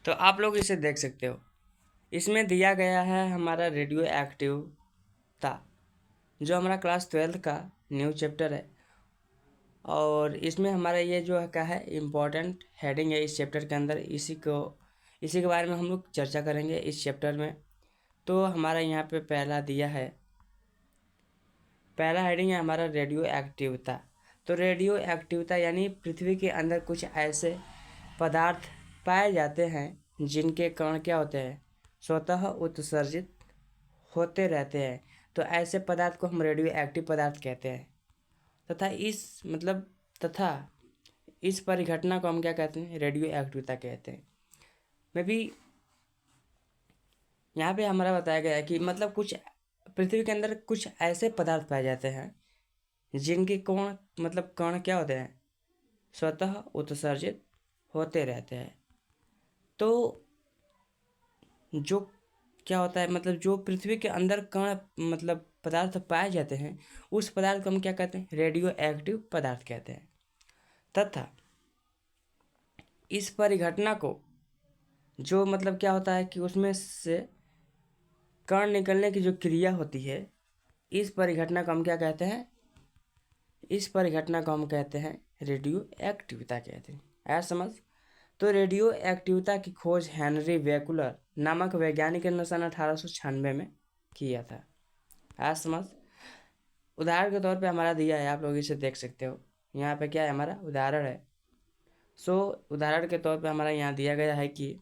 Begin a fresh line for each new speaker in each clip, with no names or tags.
तो आप लोग इसे देख सकते हो। इसमें दिया गया है हमारा रेडियो एक्टिवता, जो हमारा क्लास 12 का न्यू चैप्टर है। और इसमें हमारा ये जो है क्या है इम्पोर्टेंट हेडिंग है इस चैप्टर के अंदर, इसी के बारे में हम लोग चर्चा करेंगे इस चैप्टर में। तो हमारा यहाँ पे पहला हेडिंग है हमारा रेडियो एक्टिवता। तो रेडियो एक्टिवता यानी पृथ्वी के अंदर कुछ ऐसे पदार्थ पाए जाते हैं जिनके कण क्या होते हैं, स्वतः उत्सर्जित होते रहते हैं। तो ऐसे पदार्थ को हम रेडियो एक्टिव पदार्थ कहते हैं। तथा इस परिघटना को हम क्या कहते हैं, रेडियो एक्टिविता कहते हैं। मैं भी यहाँ पे हमारा बताया गया है कि मतलब कुछ पृथ्वी के अंदर कुछ ऐसे पदार्थ पाए जाते हैं जिनके कण क्या होते हैं, स्वतः उत्सर्जित होते रहते हैं। तो जो क्या होता है, जो पृथ्वी के अंदर कण पदार्थ पाए जाते हैं, उस पदार्थ को हम क्या कहते हैं, रेडियो एक्टिव पदार्थ कहते हैं। तथा इस परिघटना को जो क्या होता है कि उसमें से कण निकलने की जो क्रिया होती है, इस परिघटना को हम क्या कहते हैं, इस परिघटना को हम कहते हैं रेडियो एक्टिविता कहते हैं। ऐसा समझ। तो रेडियो एक्टिविता की खोज हेनरी बेकुलर नामक वैज्ञानिक ने सन 1896 में किया था। ऐसा समझ। उदाहरण के तौर पे हमारा दिया है, आप लोग इसे देख सकते हो। यहाँ पे क्या है, हमारा उदाहरण है। उदाहरण के तौर पे हमारा यहाँ दिया गया है कि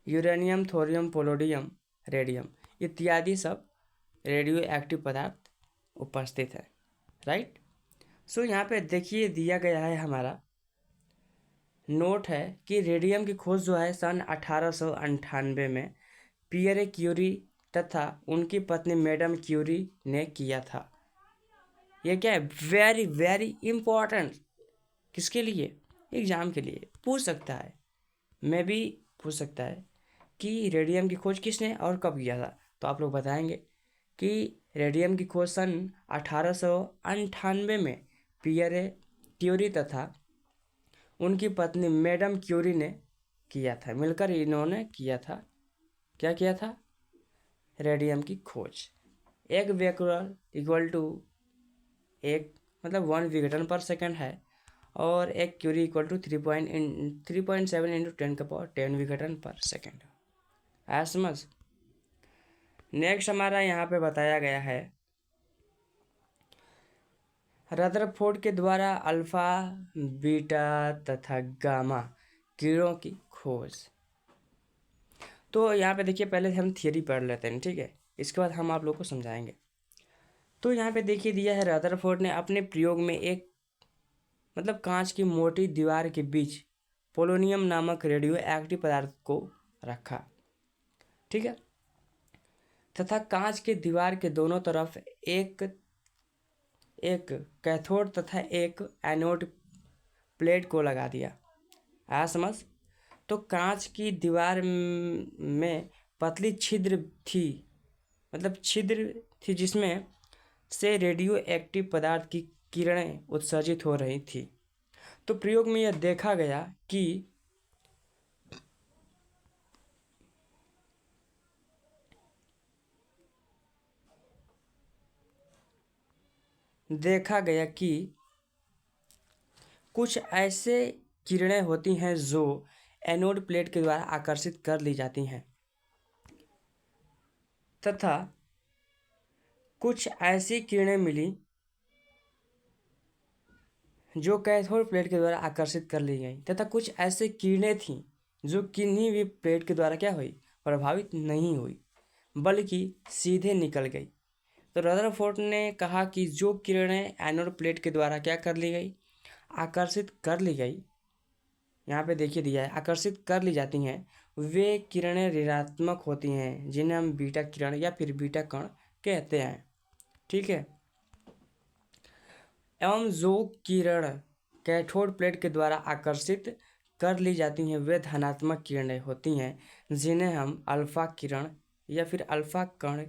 यूरेनियम, थोरियम, पोलोडियम, रेडियम इत्यादि सब रेडियो एक्टिव पदार्थ उपस्थित है। राइट। यहाँ पे देखिए दिया गया है हमारा नोट है कि रेडियम की खोज जो है सन 1898 में पियरे क्यूरी तथा उनकी पत्नी मैडम क्यूरी ने किया था। ये क्या है, वेरी वेरी इम्पोर्टेंट। किसके लिए, एग्जाम के लिए पूछ सकता है, मैं भी पूछ सकता है कि रेडियम की खोज किसने और कब किया था। तो आप लोग बताएंगे कि रेडियम की खोज सन 1898 में पियरे क्यूरी तथा उनकी पत्नी मैडम क्यूरी ने किया था। मिलकर इन्होंने किया था, क्या किया था, रेडियम की खोज। एक बेकुलर इक्वल टू एक 1 विघटन पर सेकंड है, और एक क्यूरी इक्वल टू 3.7 इंटू 10 विघटन पर सेकंड। ऐसा समझ। नेक्स्ट हमारा यहाँ पे बताया गया है रदरफोर्ड के द्वारा अल्फा, बीटा तथा गामा किरणों की खोज। तो यहाँ पे देखिए, पहले हम थियरी पढ़ लेते हैं, ठीक है, इसके बाद हम आप लोग को समझाएंगे। तो यहाँ पे देखिए दिया है, रदरफोर्ड ने अपने प्रयोग में एक कांच की मोटी दीवार के बीच पोलोनियम नामक रेडियो एक्टिव पदार्थ को रखा, ठीक है, तथा कांच के दीवार के दोनों तरफ एक कैथोड तथा एक एनोड प्लेट को लगा दिया। आया समझ। तो कांच की दीवार में पतली छिद्र थी जिसमें से रेडियो एक्टिव पदार्थ की किरणें उत्सर्जित हो रही थी। तो प्रयोग में यह देखा गया कि कुछ ऐसे किरणें होती हैं जो एनोड प्लेट के द्वारा आकर्षित कर ली जाती हैं, तथा कुछ ऐसी किरणें मिली जो कैथोड प्लेट के द्वारा आकर्षित कर ली गई, तथा कुछ ऐसे किरणें थीं जो किन्हीं भी प्लेट के द्वारा क्या हुई, प्रभावित नहीं हुई, बल्कि सीधे निकल गई। तो रदरफोर्ड ने कहा कि जो किरणें एनोड प्लेट के द्वारा क्या कर ली गई, आकर्षित कर ली गई, यहाँ पे देखिए दिया है, आकर्षित कर ली जाती हैं, वे किरणें ऋणात्मक होती हैं, जिन्हें हम बीटा किरण या फिर बीटा कण कहते हैं, ठीक है। एवं जो किरण कैथोड प्लेट के द्वारा आकर्षित कर ली जाती हैं, वे धनात्मक किरणें होती हैं, जिन्हें हम अल्फा किरण या फिर अल्फा कण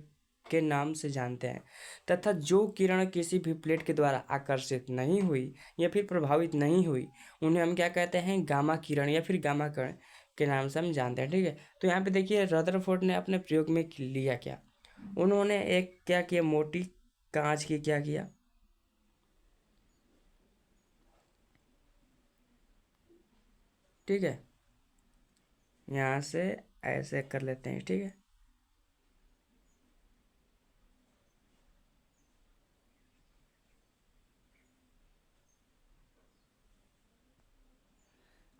के नाम से जानते हैं। तथा जो किरण किसी भी प्लेट के द्वारा आकर्षित नहीं हुई या फिर प्रभावित नहीं हुई, उन्हें हम क्या कहते हैं, गामा किरण या फिर गामा कण के नाम से हम जानते हैं। ठीक है, तो यहाँ पे देखिए रदरफोर्ड ने अपने प्रयोग में लिया क्या, उन्होंने एक क्या किया, मोटी कांच की क्या किया, ठीक है, यहाँ से ऐसे कर लेते हैं। ठीक है,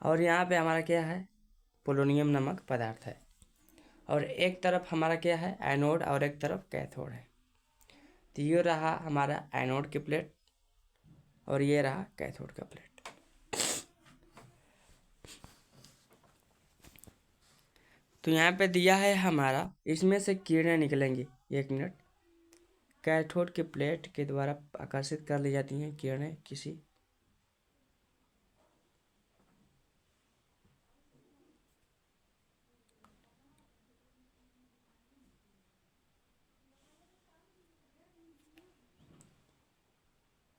और यहाँ पे हमारा क्या है, पोलोनियम नामक पदार्थ है, और एक तरफ हमारा क्या है, एनोड, और एक तरफ कैथोड है। तो ये रहा हमारा एनोड की प्लेट और ये रहा कैथोड का प्लेट। तो यहाँ पे दिया है हमारा, इसमें से किरणें निकलेंगी, 1 मिनट, कैथोड के प्लेट के द्वारा आकर्षित कर ली जाती हैं किरणें किसी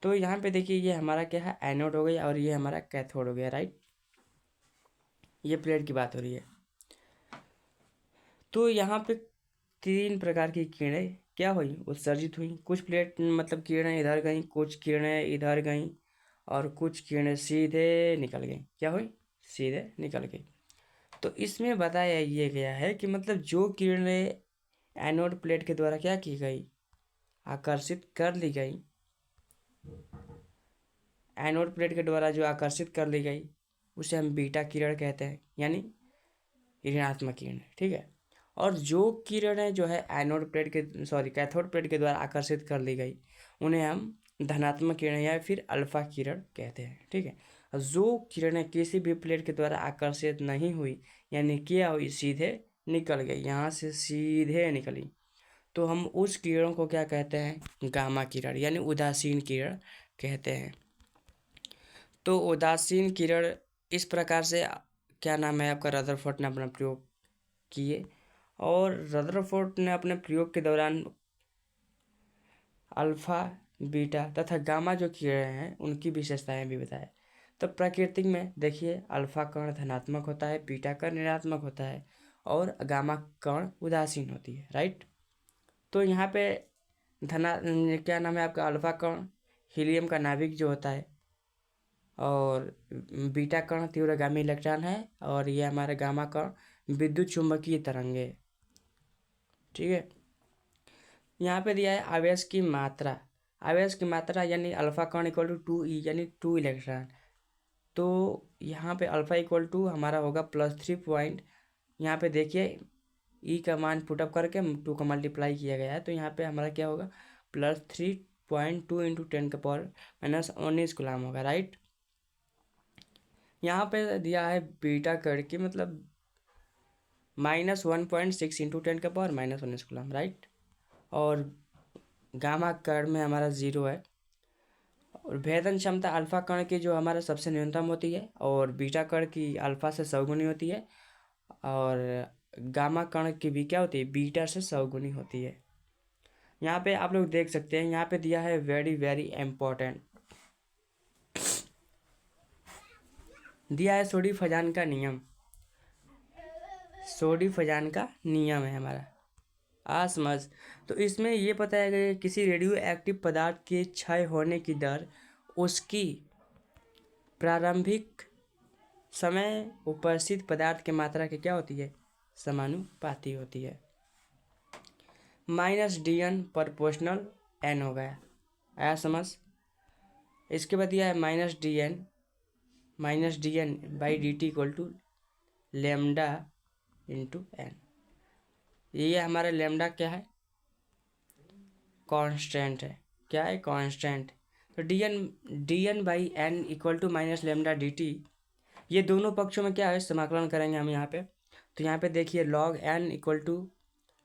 तो यहाँ पे देखिए ये हमारा क्या है, एनोड हो गया और ये हमारा कैथोड हो गया, राइट। ये प्लेट की बात हो रही है। तो यहाँ पे 3 प्रकार की किरणें क्या हुई, उत्सर्जित हुई। कुछ प्लेट मतलब किरणें इधर गई, कुछ किरणें इधर गई, और कुछ किरणें सीधे निकल गई। क्या हुई, सीधे निकल गई। तो इसमें बताया ये गया है कि मतलब जो किरणें एनोड प्लेट के द्वारा क्या की गई, आकर्षित कर ली गई, एनोड प्लेट के द्वारा जो आकर्षित कर ली गई उसे हम बीटा किरण कहते हैं, यानी ऋणात्मक किरण। ठीक है, और जो किरणें जो है एनोड प्लेट के कैथोड प्लेट के द्वारा आकर्षित कर ली गई उन्हें हम धनात्मक किरण या फिर अल्फा किरण कहते हैं। ठीक है, और जो किरणें किसी भी प्लेट के द्वारा आकर्षित नहीं हुई, यानी क्या हुई, सीधे निकल गई, यहाँ से सीधे निकली, तो हम उस किरणों को क्या कहते हैं, गामा किरण, यानी उदासीन किरण कहते हैं। तो उदासीन किरण इस प्रकार से, क्या नाम है आपका, रदरफोर्ड ने अपना प्रयोग किए, और रदरफोर्ड ने अपने प्रयोग के दौरान अल्फा, बीटा तथा गामा जो किरण हैं उनकी विशेषताएं भी बताए। तो प्रकृति में देखिए अल्फा कण धनात्मक होता है, बीटा कण ऋणात्मक होता है, और गामा कण उदासीन होती है, राइट। तो यहाँ पे धना क्या नाम है आपका, अल्फा कण हीलियम का नाभिक जो होता है, और बीटा कण तीव्रगामी इलेक्ट्रॉन है, और ये हमारा गामा कण विद्युत चुंबकीय तरंगे। ठीक है, यहाँ पे दिया है आवेश की मात्रा। आवेश की मात्रा यानी अल्फा कण इक्वल टू 2e, यानी 2 इलेक्ट्रॉन। तो यहाँ पे अल्फा इक्वल टू हमारा होगा +3 पॉइंट, यहाँ पे देखिए ई का मान पुटअप करके 2 का मल्टीप्लाई किया गया है, तो यहाँ पे हमारा क्या होगा, +3.2 इंटू 10⁻⁻19 कूलम होगा, राइट। यहाँ पे दिया है बीटा कण की मतलब -1.6 इंटू 10⁻⁻19 कूलम, राइट। और गामा कण में हमारा 0 है, और भेदन क्षमता अल्फा कण की जो हमारा सबसे न्यूनतम होती है, और बीटा कण की अल्फा से 100 गुनी होती है, और गामा कण की भी क्या होती है, बीटा से 100 गुनी होती है। यहाँ पे आप लोग देख सकते हैं, यहाँ पे दिया है वेरी वेरी इम्पोर्टेंट, दिया है सोडी फजान का नियम। सोडी फजान का नियम है हमारा, समझ। तो इसमें ये बताया गया है किसी रेडियो एक्टिव पदार्थ के क्षय होने की दर उसकी प्रारंभिक समय उपस्थित पदार्थ की मात्रा की क्या होती है, समानुपाती होती है। -dn प्रोपोर्शनल n हो गया, आया समझ। इसके बाद दिया है -dn by dt equal to lambda into N. ये हमारा लेमडा क्या है, कांस्टेंट है। क्या है, कांस्टेंट। तो dn by n equal to -λ/dt, ये दोनों पक्षों में क्या है, समाकलन करेंगे हम यहाँ पे। तो यहाँ पे देखिए log n equal to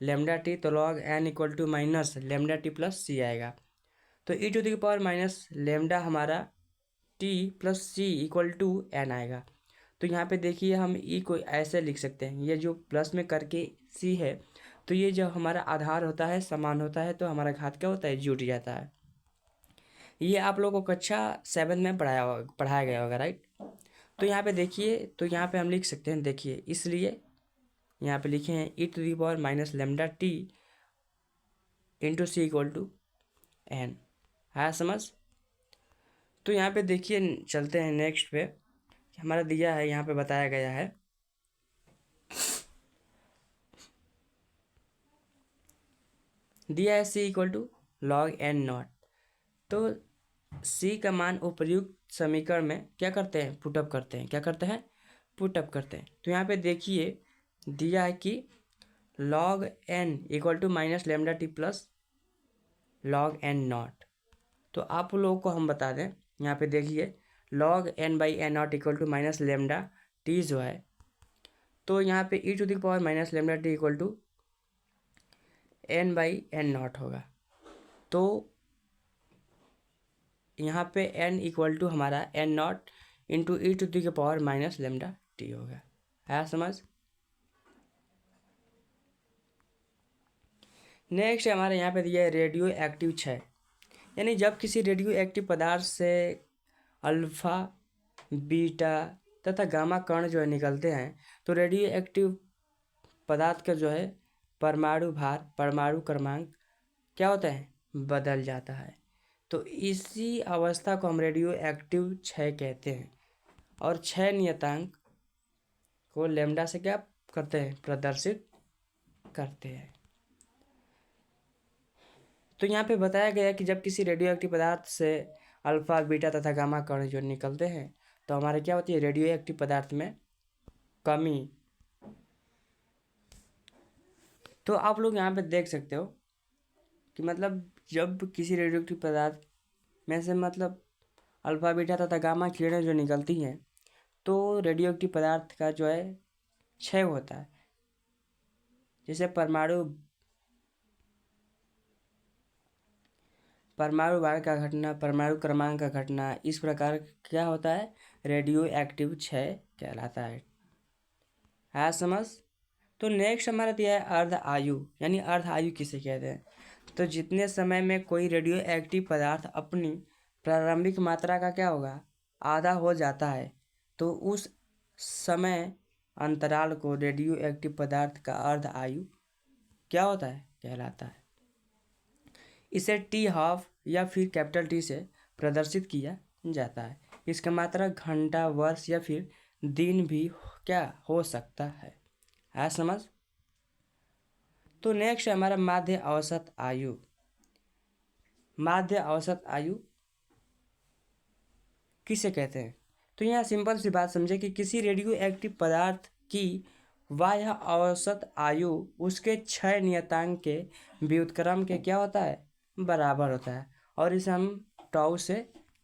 λt, तो log n equal to -λt plus c आएगा। तो e⁻⁻ हमारा t plus c equal to n आएगा। तो यहाँ पे देखिए हम e को ऐसे लिख सकते हैं, ये जो प्लस में करके c है, तो ये जो हमारा आधार होता है समान होता है, तो हमारा घात क्या होता है, जुट जाता है। ये आप लोगों को कक्षा 7 में पढ़ाया गया होगा, राइट। तो यहाँ पे देखिए, तो यहाँ पे हम लिख सकते हैं, देखिए इसलिए यहाँ पे लिखे हैं e to the power minus lambda T into C equal to N. है समझ? तो यहाँ पे देखिए, चलते हैं नेक्स्ट पे। हमारा दिया है, यहाँ पे बताया गया है दिया है c equal to log N naught. तो c का मान उपर्युक्त समीकरण में क्या करते हैं, पुटअप करते हैं। क्या करते हैं? पुटअप करते हैं। तो यहाँ पे देखिए दिया है कि log N equal to minus lambda T plus log N naught. तो आप लोगों को हम बता दें, यहाँ पे देखिए log N by N naught equal to minus lambda T जो है, तो यहाँ पे E to the power minus lambda T equal to N by N naught होगा। तो यहाँ पे एन इक्वल टू हमारा N naught into E to the power minus lambda T होगा। है समझ? नेक्स्ट हमारे यहाँ पे दिया है रेडियो एक्टिव क्षय। यानी जब किसी रेडियो एक्टिव पदार्थ से अल्फा, बीटा तथा गामा कण जो है निकलते हैं, तो रेडियो एक्टिव पदार्थ का जो है परमाणु भार, परमाणु क्रमांक क्या होता है, बदल जाता है। तो इसी अवस्था को हम रेडियो एक्टिव क्षय कहते हैं। और क्षय नियतांक को लेमडा से क्या करते हैं, प्रदर्शित करते हैं। तो यहाँ पे बताया गया है कि जब किसी रेडियो एक्टिव पदार्थ से अल्फा, बीटा तथा गामा कण जो निकलते हैं, तो हमारे क्या होती है, रेडियो एक्टिव पदार्थ में कमी। तो आप लोग यहाँ पे देख सकते हो कि मतलब जब किसी रेडियो एक्टिव पदार्थ में से मतलब अल्फा, बीटा तथा गामा किरणें जो निकलती हैं, तो रेडियो एक्टिव पदार्थ का जो है क्षय होता है। जैसे परमाणु भार का घटना, परमाणु क्रमांक का घटना, इस प्रकार क्या होता है, रेडियो एक्टिव क्षय कहलाता है। समझ? तो नेक्स्ट हमारा दिया है अर्ध आयु। यानी अर्ध आयु किसे कहते हैं? तो जितने समय में कोई रेडियो एक्टिव पदार्थ अपनी प्रारंभिक मात्रा का क्या होगा, आधा हो जाता है, तो उस समय अंतराल को रेडियो एक्टिव पदार्थ का अर्ध आयु क्या होता है, कहलाता है। इसे टी हाफ या फिर कैपिटल टी से प्रदर्शित किया जाता है। इसका मात्रा घंटा, वर्ष या फिर दिन भी क्या हो सकता है समझ? तो नेक्स्ट है हमारा माध्य औसत आयु। माध्य औसत आयु किसे कहते हैं? तो यहाँ सिंपल सी बात समझे कि किसी रेडियो एक्टिव पदार्थ की बाह्य औसत आयु उसके क्षय नियतांक के व्युत्क्रम के क्या होता है, बराबर होता है। और इसे हम टाउ से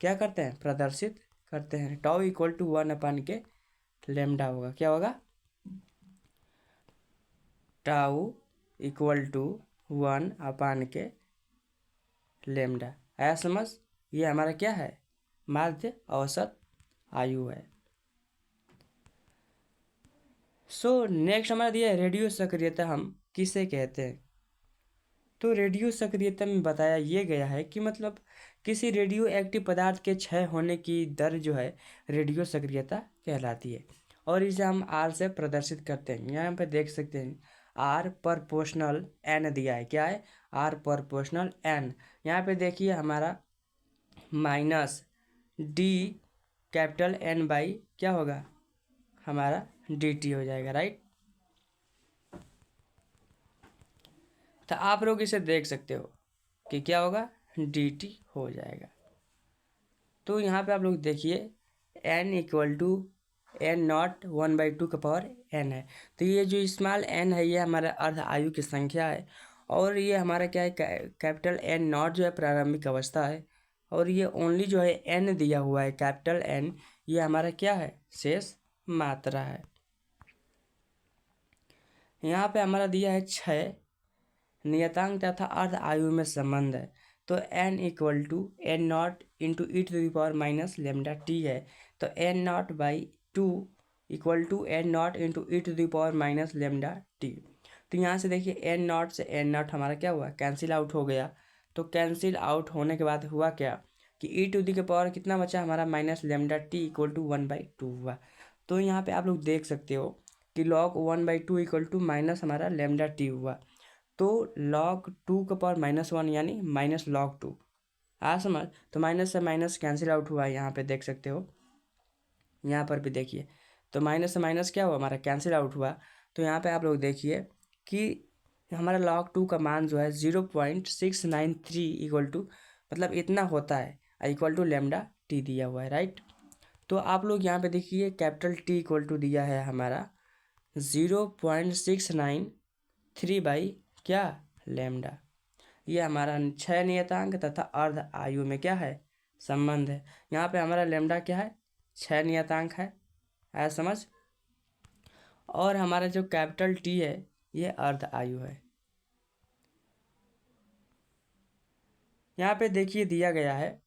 क्या करते हैं, प्रदर्शित करते हैं। टाउ इक्वल टू 1 के लेमडा होगा। क्या होगा? टाउ इक्वल टू 1 के लेमडा। आया समझ? ये हमारा क्या है, माध्य औसत आयु है। सो नेक्स्ट हमारा दिया है रेडियो सक्रियता हम किसे कहते हैं? तो रेडियो सक्रियता में बताया ये गया है कि मतलब किसी रेडियो एक्टिव पदार्थ के क्षय होने की दर जो है रेडियो सक्रियता कहलाती है। और इसे हम आर से प्रदर्शित करते हैं। यहाँ पे देख सकते हैं आर प्रोपोर्शनल एन दिया है। क्या है? R proportional N. यहाँ पे देखिए हमारा minus D capital N by क्या होगा, हमारा डी टी हो जाएगा। राइट? तो आप लोग इसे देख सकते हो कि क्या होगा, डी टी हो जाएगा। तो यहाँ पे आप लोग देखिए N equal to N naught 1/2 का पावर एन है। तो ये जो स्मॉल एन है ये हमारा अर्ध आयु की संख्या है। और ये हमारा क्या है, कैपिटल एन नॉट जो है प्रारंभिक अवस्था है। और ये ओनली जो है एन दिया हुआ है, कैपिटल एन, ये हमारा क्या है, शेष मात्रा है। यहाँ पे हमारा दिया है क्षय नियतांक तथा अर्ध आयु में संबंध है। तो n equal to N naught into E to the power minus lambda T है। तो N naught by 2 equal to N naught into E to the power minus lambda T. तो यहाँ से देखिए एन नॉट से एन नॉट हमारा क्या हुआ, कैंसिल आउट हो गया। तो कैंसिल आउट होने के बाद हुआ क्या कि ई टू दी के पावर कितना बचा हमारा minus lambda T equal to 1/2 हुआ। तो यहाँ पे आप लोग देख सकते हो कि log 1/2 इक्वल टू माइनस हमारा लेमडा टी हुआ। तो log 2 का पावर -1 यानी माइनस log 2 आ समझ। तो माइनस से माइनस कैंसिल आउट हुआ है, यहाँ पे देख सकते हो, यहाँ पर भी देखिए। तो माइनस से माइनस क्या हुआ हमारा, कैंसिल आउट हुआ। तो यहाँ पे आप लोग देखिए कि हमारा log 2 का मान जो है 0.693 इक्वल टू मतलब इतना होता है, इक्वल टू लेमडा टी दिया हुआ है, राइट। तो आप लोग यहाँ पे देखिए कैपिटल टी इक्वल टू दिया है हमारा 0.693 बाई क्या, लेमडा। ये हमारा 6 नियतांक तथा अर्ध आयु में क्या है, संबंध है। यहाँ पे हमारा लेमडा क्या है, 6 नियतांक है, आया समझ। और हमारा जो कैपिटल टी है ये अर्ध आयु है। यहाँ पे देखिए दिया गया है,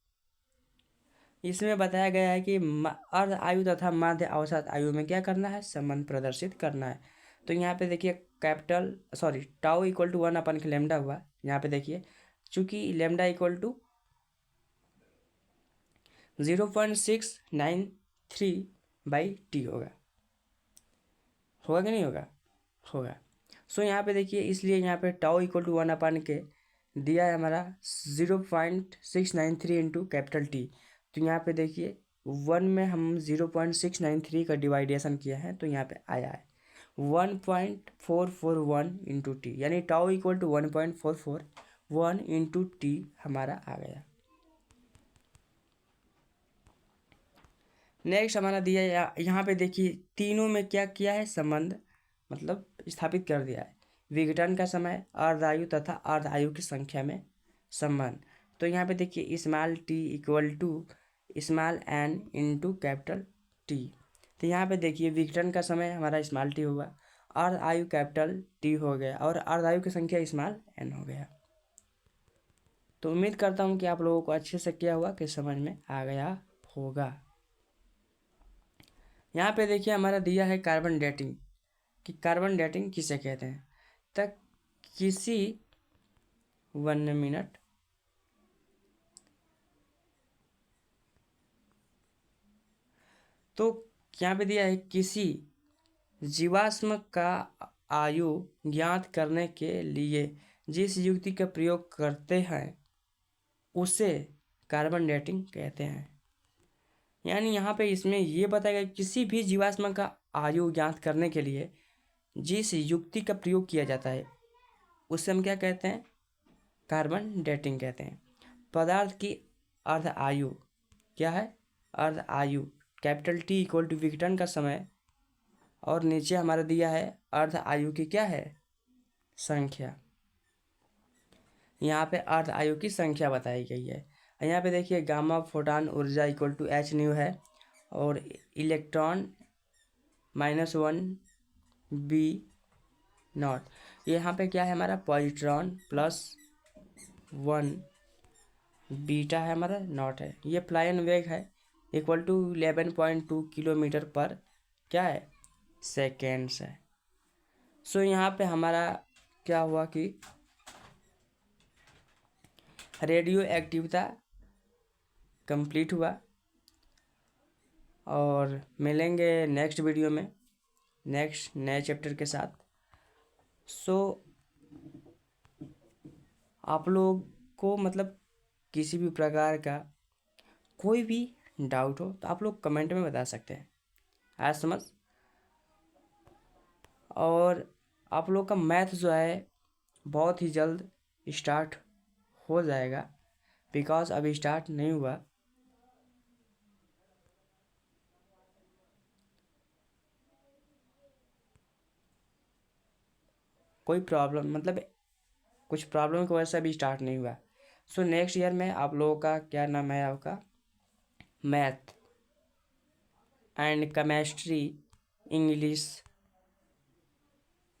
इसमें बताया गया है कि अर्ध आयु तथा मध्य औसत आयु में क्या करना है, संबंध प्रदर्शित करना है। तो यहाँ पे देखिए टाउ इक्वल टू 1 अपन के लेमडा हुआ। यहाँ पे देखिए चूंकि lambda equal to 0.693 by T होगा कि नहीं होगा, होगा। सो यहाँ पे देखिए इसलिए यहाँ पे टाउ इक्वल टू 1 अपन के दिया है हमारा 0.693 इंटू कैपिटल टी। तो यहाँ पे देखिए 1 में हम 0.693 का डिवाइडेशन किया है, तो यहाँ पे आया है 1.441 इंटू टी, यानी tau equal to 1.441 into T हमारा आ गया। नेक्स्ट हमारा दिया यहाँ पे देखिए तीनों में क्या किया है, संबंध मतलब स्थापित कर दिया है। विघटन का समय, अर्ध आयु तथा अर्ध आयु की संख्या में संबंध। तो यहाँ पे देखिए small T equal to small N into capital T. तो यहाँ पे देखिए विघटन का समय हमारा स्मॉल टी हुआ, अर्ध आयु कैपिटल टी हो गया और अर्ध आयु की संख्या स्मॉल एन हो गया। तो उम्मीद करता हूँ कि आप लोगों को अच्छे से क्या हुआ कि समझ में आ गया होगा। यहाँ पे देखिए हमारा दिया है कार्बन डेटिंग, कि कार्बन डेटिंग किसे कहते हैं। तक किसी 1 मिनट, तो यहाँ पे दिया है किसी जीवाश्म का आयु ज्ञात करने के लिए जिस युक्ति का प्रयोग करते हैं उसे कार्बन डेटिंग कहते हैं। यानी यहाँ पे इसमें ये बताया गया किसी भी जीवाश्म का आयु ज्ञात करने के लिए जिस युक्ति का प्रयोग किया जाता है उससे हम क्या कहते हैं, कार्बन डेटिंग कहते हैं। पदार्थ की अर्ध आयु क्या है, अर्ध आयु कैपिटल टी इक्वल टू विघटन का समय और नीचे हमारा दिया है अर्ध आयु की क्या है, संख्या। यहाँ पे अर्ध आयु की संख्या बताई गई है। यहाँ पे देखिए गामा फोटॉन ऊर्जा इक्वल टू एच न्यू है और इलेक्ट्रॉन -1 बी नॉट। यहाँ पे क्या है हमारा पॉजिट्रॉन +1 बीटा है हमारा नॉट है। ये प्लायन वेग है इक्वल टू 11.2 किलोमीटर पर क्या है, सेकेंड्स है। सो यहाँ पे हमारा क्या हुआ कि रेडियो एक्टिविता कंप्लीट हुआ और मिलेंगे नेक्स्ट वीडियो में नेक्स्ट नए चैप्टर के साथ। सो आप लोग को मतलब किसी भी प्रकार का कोई भी डाउट हो तो आप लोग कमेंट में बता सकते हैं, आज समझ। और आप लोग का मैथ जो है बहुत ही जल्द स्टार्ट हो जाएगा, बिकॉज अभी स्टार्ट नहीं हुआ। कोई प्रॉब्लम मतलब कुछ प्रॉब्लम की वजह से अभी स्टार्ट नहीं हुआ। सो नेक्स्ट ईयर में आप लोगों का क्या नाम है, आपका math and chemistry, English,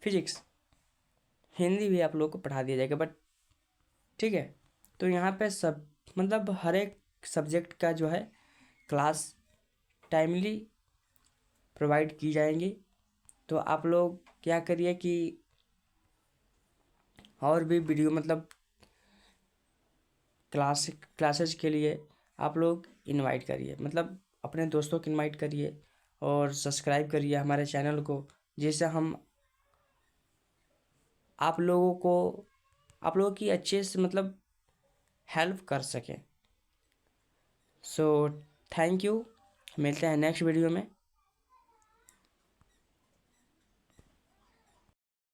physics, Hindi भी आप लोग को पढ़ा दिया जाएगा। बट ठीक है, तो यहाँ पे सब मतलब हर एक सब्जेक्ट का जो है क्लास टाइमली प्रोवाइड की जाएंगी। तो आप लोग क्या करिए कि और भी वीडियो मतलब क्लासेज के लिए आप लोग इनवाइट करिए, मतलब अपने दोस्तों को इनवाइट करिए और सब्सक्राइब करिए हमारे चैनल को, जिससे हम आप लोगों की अच्छे से मतलब हेल्प कर सकें। सो थैंक यू, मिलते हैं नेक्स्ट वीडियो में।